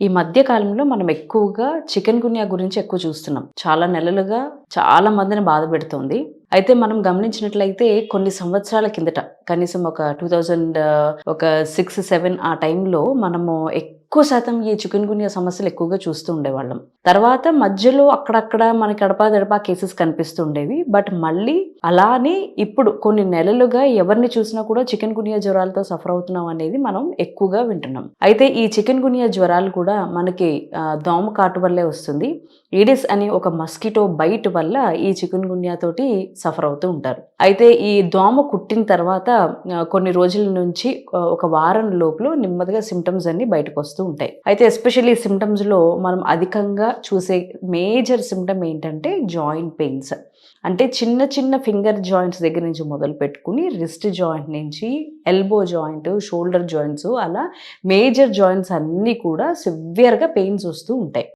ఈ మధ్య కాలంలో మనం ఎక్కువగా చికెన్ గున్యా గురించి ఎక్కువ చూస్తున్నాం. చాలా నెలలుగా చాలా మందిని బాధపెడుతోంది. అయితే మనం గమనించినట్లయితే కొన్ని సంవత్సరాల కిందట కనీసం ఒక 2000 ఒక 6, 7 ఆ టైంలో మనము ఎక్కువ శాతం ఈ చికెన్ గున్యా సమస్యలు ఎక్కువగా చూస్తూ ఉండేవాళ్ళం. తర్వాత మధ్యలో అక్కడక్కడ మనకి అడపాదడపా కేసెస్ కనిపిస్తూ ఉండేవి. బట్ మళ్ళీ అలానే ఇప్పుడు కొన్ని నెలలుగా ఎవరిని చూసినా కూడా చికెన్ గున్యా జ్వరాలతో సఫర్ అవుతున్నాం అనేది మనం ఎక్కువగా వింటున్నాం. అయితే ఈ చికెన్ గున్యా జ్వరాలు కూడా మనకి దోమ కాటు వల్లే వస్తుంది. ఈడిస్ అనే ఒక మస్కిటో బైట్ వల్ల ఈ చికెన్ గున్యా తోటి సఫర్ అవుతూ ఉంటారు. అయితే ఈ దోమ కుట్టిన తర్వాత కొన్ని రోజుల నుంచి ఒక వారం లోపల నెమ్మదిగా సిమ్టమ్స్ అన్ని బయటకు వస్తూ ఉంటాయి. అయితే ఎస్పెషల్లీ సిమ్టమ్స్ లో మనం అధికంగా చూసే మేజర్ సిమ్టమ్ ఏంటంటే జాయింట్ పెయిన్స్. అంటే చిన్న చిన్న ఫింగర్ జాయింట్స్ దగ్గర నుంచి మొదలు పెట్టుకుని రిస్ట్ జాయింట్ నుంచి ఎల్బో జాయింట్, షోల్డర్ జాయింట్స్, అలా మేజర్ జాయింట్స్ అన్నీ కూడా సివియర్గా పెయిన్స్ వస్తూ ఉంటాయి.